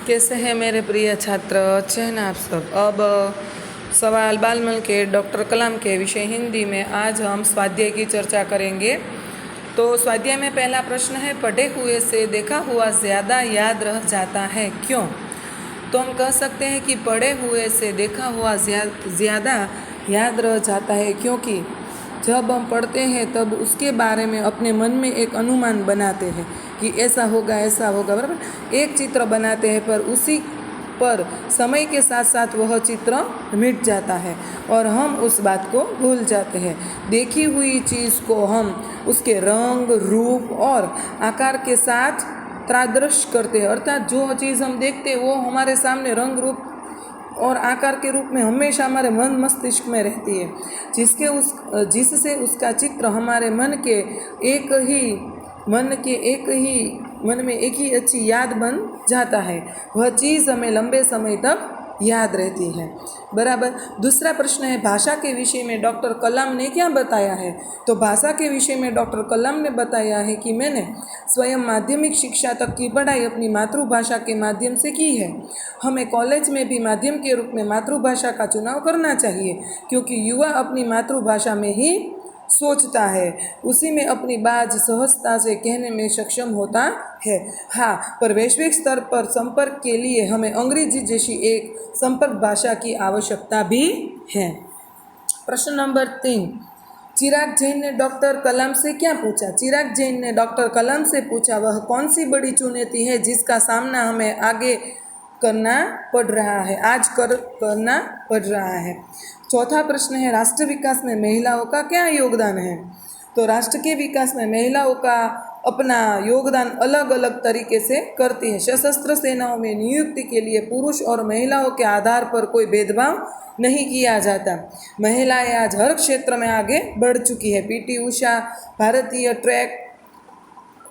कैसे हैं मेरे प्रिय छात्र, अच्छे हैं ना आप सब। अब सवाल बालमल के डॉक्टर कलाम के विषय हिंदी में आज हम स्वाध्याय की चर्चा करेंगे। तो स्वाध्याय में पहला प्रश्न है, पढ़े हुए से देखा हुआ ज़्यादा याद रह जाता है, क्यों? तो हम कह सकते हैं कि पढ़े हुए से देखा हुआ ज़्यादा याद रह जाता है, क्योंकि जब हम पढ़ते हैं तब उसके बारे में अपने मन में एक अनुमान बनाते हैं कि ऐसा होगा, बराबर। एक चित्र बनाते हैं पर उसी पर समय के साथ साथ वह चित्र मिट जाता है और हम उस बात को भूल जाते हैं। देखी हुई चीज़ को हम उसके रंग, रूप और आकार के साथ तादृश करते हैं, अर्थात जो चीज़ हम देखते हैं वो हमारे सामने रंग, रूप और आकार के रूप में हमेशा हमारे मन मस्तिष्क में रहती है, जिससे उसका चित्र हमारे मन में एक ही अच्छी याद बन जाता है। वह चीज़ हमें लंबे समय तक याद रहती है, बराबर। दूसरा प्रश्न है, भाषा के विषय में डॉक्टर कलाम ने क्या बताया है? तो भाषा के विषय में डॉक्टर कलाम ने बताया है कि मैंने स्वयं माध्यमिक शिक्षा तक की पढ़ाई अपनी मातृभाषा के माध्यम से की है। हमें कॉलेज में भी माध्यम के रूप में मातृभाषा का चुनाव करना चाहिए, क्योंकि युवा अपनी मातृभाषा में ही सोचता है, उसी में अपनी बात सहजता से कहने में सक्षम होता है। हाँ, पर वैश्विक स्तर पर संपर्क के लिए हमें अंग्रेजी जैसी एक संपर्क भाषा की आवश्यकता भी है। प्रश्न नंबर 3, चिराग जैन ने डॉक्टर कलाम से क्या पूछा? चिराग जैन ने डॉक्टर कलाम से पूछा, वह कौन सी बड़ी चुनौती है जिसका सामना हमें आगे करना पड़ रहा है। चौथा प्रश्न है, राष्ट्र विकास में महिलाओं का क्या योगदान है? तो राष्ट्र के विकास में महिलाओं का अपना योगदान अलग अलग तरीके से करती है। सशस्त्र सेनाओं में नियुक्ति के लिए पुरुष और महिलाओं के आधार पर कोई भेदभाव नहीं किया जाता। महिलाएं आज हर क्षेत्र में आगे बढ़ चुकी है। पीटी उषा भारतीय ट्रैक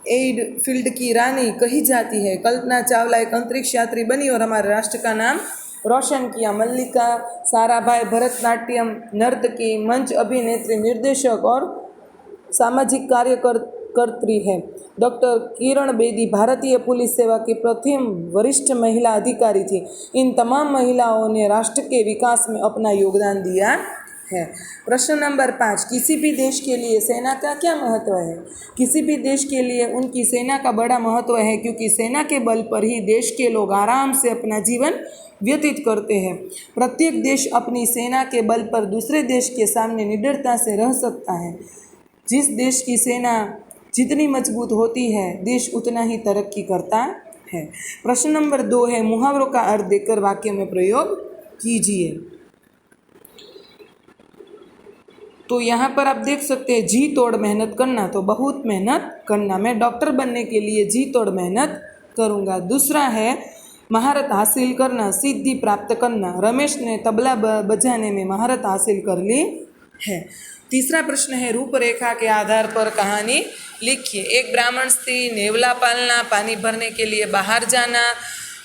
एड फील्ड की रानी कही जाती है। कल्पना चावला एक अंतरिक्ष यात्री बनी और हमारे राष्ट्र का नाम रोशन किया। मल्लिका साराभाई भरतनाट्यम नर्तकी, मंच अभिनेत्री, निर्देशक और सामाजिक कार्यकर्त्री है। डॉक्टर किरण बेदी भारतीय पुलिस सेवा की प्रथम वरिष्ठ महिला अधिकारी थी। इन तमाम महिलाओं ने राष्ट्र के विकास में अपना योगदान दिया है। प्रश्न नंबर 5, किसी भी देश के लिए सेना का क्या महत्व है? किसी भी देश के लिए उनकी सेना का बड़ा महत्व है, क्योंकि सेना के बल पर ही देश के लोग आराम से अपना जीवन व्यतीत करते हैं। प्रत्येक देश अपनी सेना के बल पर दूसरे देश के सामने निडरता से रह सकता है। जिस देश की सेना जितनी मजबूत होती है, देश उतना ही तरक्की करता है। प्रश्न नंबर 2 है, मुहावरों का अर्थ देकर वाक्य में प्रयोग कीजिए। तो यहाँ पर आप देख सकते हैं, जी तोड़ मेहनत करना, तो बहुत मेहनत करना। मैं डॉक्टर बनने के लिए जी तोड़ मेहनत करूँगा। दूसरा है, महारत हासिल करना, सिद्धि प्राप्त करना। रमेश ने तबला बजाने में महारत हासिल कर ली है। तीसरा प्रश्न है, रूपरेखा के आधार पर कहानी लिखिए। एक ब्राह्मण स्त्री, नेवला पालना, पानी भरने के लिए बाहर जाना,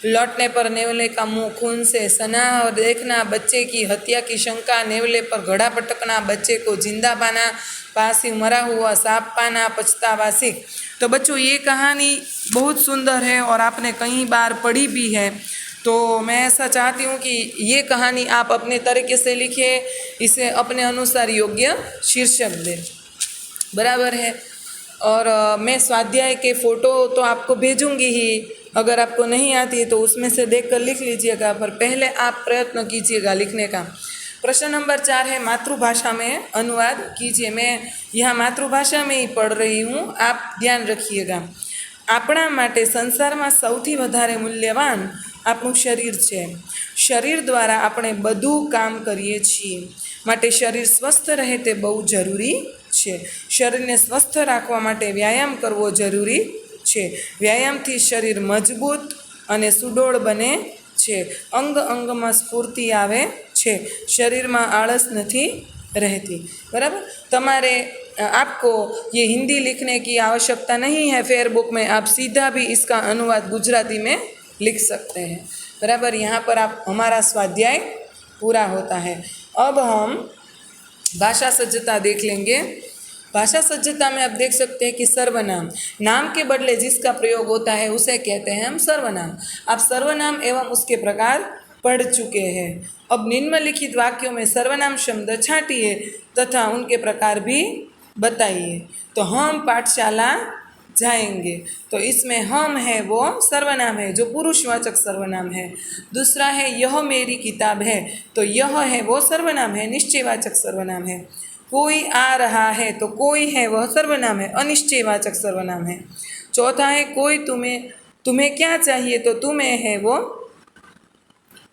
लौटने पर नेवले का मुंह खून से सना और देखना, बच्चे की हत्या की शंका, नेवले पर घड़ा पटकना, बच्चे को जिंदा पाना, पास ही मरा हुआ सांप पाना, पछतावा सीख। तो बच्चों, ये कहानी बहुत सुंदर है और आपने कई बार पढ़ी भी है। तो मैं ऐसा चाहती हूँ कि ये कहानी आप अपने तरीके से लिखें, इसे अपने अनुसार योग्य शीर्षक दें, बराबर है। और मैं स्वाध्याय के फ़ोटो तो आपको भेजूंगी ही, अगर आपको नहीं आती है तो उसमें से देखकर लिख लीजिएगा, पर पहले आप प्रयत्न कीजिएगा लिखने का। प्रश्न नंबर 4 है, मातृभाषा में अनुवाद कीजिए। मैं यहाँ मातृभाषा में ही पढ़ रही हूँ, आप ध्यान रखिएगा। આપણા માટે સંસારમાં સૌથી વધારે મૂલ્યવાન આપણું શરીર છે. શરીર દ્વારા આપણે બધું કામ કરીએ છીએ, માટે શરીર સ્વસ્થ રહે તે બહુ જરૂરી છે. શરીરને સ્વસ્થ રાખવા માટે વ્યાયામ કરવો જરૂરી છે. વ્યાયામથી શરીર મજબૂત અને સુડોળ બને છે. અંગ અંગમાં સ્ફૂર્તિ આવે છે. શરીરમાં આળસ નથી रहती, बराबर। तुम्हारे आपको ये हिंदी लिखने की आवश्यकता नहीं है। फेयरबुक में आप सीधा भी इसका अनुवाद गुजराती में लिख सकते हैं, बराबर। यहाँ पर आप हमारा स्वाध्याय पूरा होता है। अब हम भाषा सज्जता देख लेंगे। भाषा सज्जता में आप देख सकते हैं कि सर्वनाम, नाम के बदले जिसका प्रयोग होता है उसे कहते हैं हम सर्वनाम। आप सर्वनाम एवं उसके प्रकार पढ़ चुके हैं। अब निम्नलिखित वाक्यों में सर्वनाम शब्द छांटिए तथा उनके प्रकार भी बताइए। तो हम पाठशाला जाएंगे, तो इसमें हम है वो सर्वनाम है जो पुरुषवाचक सर्वनाम है। दूसरा है यह मेरी किताब है, तो यह है वो सर्वनाम है, निश्चयवाचक सर्वनाम है। कोई आ रहा है, तो कोई है वह सर्वनाम है, अनिश्चयवाचक सर्वनाम है। चौथा है कोई तुम्हें क्या चाहिए, तो तुम्हें है वो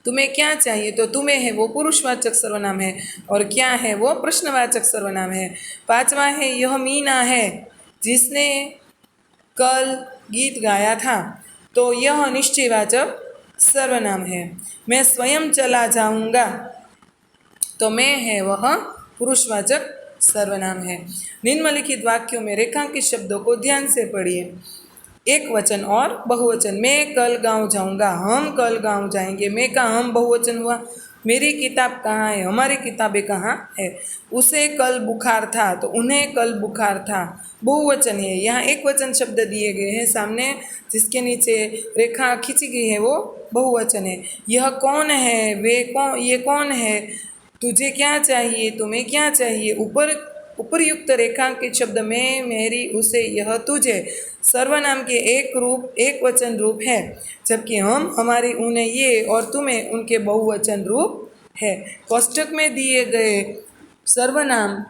तुम्हें क्या चाहिए, तो तुम्हें है वो पुरुषवाचक सर्वनाम है, और क्या है वो प्रश्नवाचक सर्वनाम है। पांचवा है यह मीना है जिसने कल गीत गाया था, तो यह निश्चयवाचक सर्वनाम है। मैं स्वयं चला जाऊंगा, तो मैं है वह पुरुषवाचक सर्वनाम है। निम्नलिखित वाक्यों में रेखांकित शब्दों को ध्यान से पढ़िए। एक वचन और बहुवचन। मैं कल गाँव जाऊंगा, हम कल गाँव जाएंगे। मैं का हम बहुवचन हुआ। मेरी किताब कहाँ है, हमारी किताबें कहाँ है। उसे कल बुखार था, तो उन्हें कल बुखार था, बहुवचन है। यहाँ एक वचन शब्द दिए गए हैं सामने, जिसके नीचे रेखा खींची गई है, वो बहुवचन है। यह कौन है, वे कौन, ये कौन है, तुझे क्या चाहिए, तुम्हें क्या चाहिए। उपरयुक्त रेखांकित शब्द मैं, मेरी, उसे, यह, तुझे सर्वनाम के एक वचन रूप है, जबकि हम, हमारी, उन्हें, ये और तुम्हें उनके बहुवचन रूप है। कोष्ठक में दिए गए सर्वनाम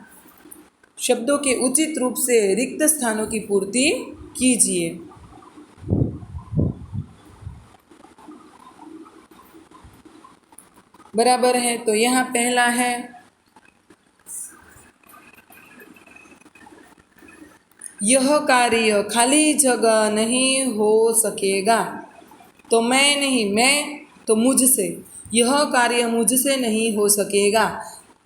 शब्दों के उचित रूप से रिक्त स्थानों की पूर्ति कीजिए। बराबर है। तो यहाँ पहला है यह कार्य खाली जगह नहीं हो सकेगा, तो मैं नहीं, मैं तो मुझसे, यह कार्य मुझसे नहीं हो सकेगा।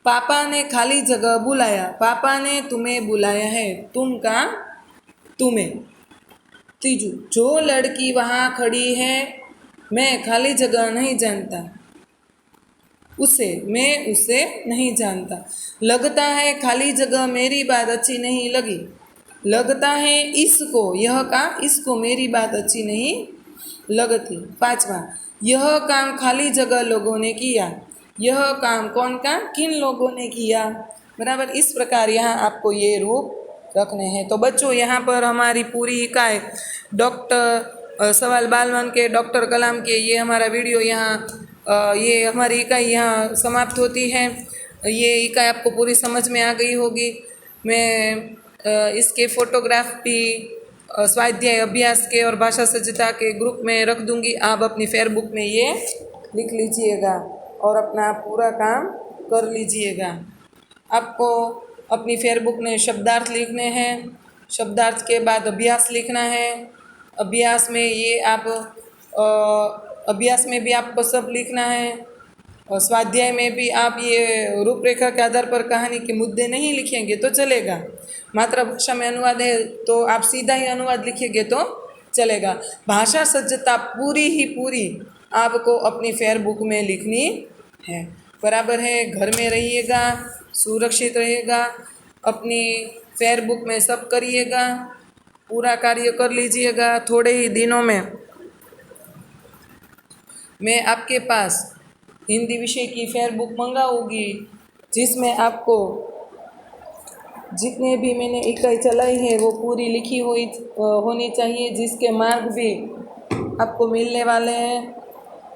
पापा ने खाली जगह बुलाया, पापा ने तुम्हें बुलाया है, तुम का तुम्हें। तीजू, जो लड़की वहाँ खड़ी है, मैं खाली जगह नहीं जानता, उसे, मैं उसे नहीं जानता। लगता है खाली जगह मेरी बात अच्छी नहीं लगी, लगता है इसको, यह का इसको मेरी बात अच्छी नहीं लगती। पांचवा, यह काम खाली जगह लोगों ने किया, यह काम कौन का, किन लोगों ने किया। बराबर। इस प्रकार यहाँ आपको ये रूप रखने हैं। तो बच्चों, यहाँ पर हमारी पूरी इकाई डॉक्टर सवाल बालवन के, डॉक्टर कलाम के, ये हमारा वीडियो यहाँ ये हमारी इकाई यहाँ समाप्त होती है। ये इकाई आपको पूरी समझ में आ गई होगी। मैं इसके फोटोग्राफ भी स्वाध्याय अभ्यास के और भाषा सज्जता के ग्रुप में रख दूंगी। आप अपनी फेयरबुक में ये लिख लीजिएगा और अपना पूरा काम कर लीजिएगा। आपको अपनी फेयरबुक में शब्दार्थ लिखने हैं, शब्दार्थ के बाद अभ्यास लिखना है। अभ्यास में ये आप अभ्यास में भी आपको सब लिखना है, और स्वाध्याय में भी आप ये रूपरेखा के आधार पर कहानी के मुद्दे नहीं लिखेंगे तो चलेगा। मातृभाषा में अनुवाद है तो आप सीधा ही अनुवाद लिखेंगे तो चलेगा। भाषा सज्जता पूरी ही पूरी आपको अपनी फेयरबुक में लिखनी है। बराबर है। घर में रहिएगा, सुरक्षित रहेगा, अपनी फेयरबुक में सब करिएगा, पूरा कार्य कर लीजिएगा। थोड़े ही दिनों में मैं आपके पास हिंदी विषय की फेयरबुक मंगाऊंगी, जिसमें आपको जितने भी मैंने इकाई चलाई है वो पूरी लिखी हुई होनी चाहिए, जिसके मार्क भी आपको मिलने वाले हैं।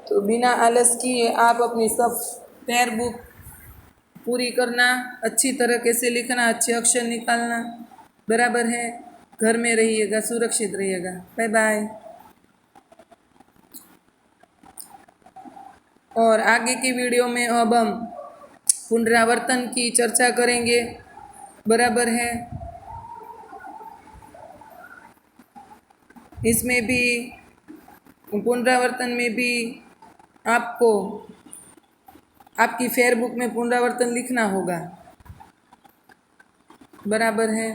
तो बिना आलस किए आप अपनी सब फेयरबुक पूरी करना, अच्छी तरीके से लिखना, अच्छे अक्षर निकालना। बराबर है। घर में रहिएगा, सुरक्षित रहिएगा। Bye bye. और आगे की वीडियो में अब हम पुनरावर्तन की चर्चा करेंगे। बराबर है। इसमें भी पुनरावर्तन में भी आपको आपकी फेयरबुक में पुनरावर्तन लिखना होगा। बराबर है।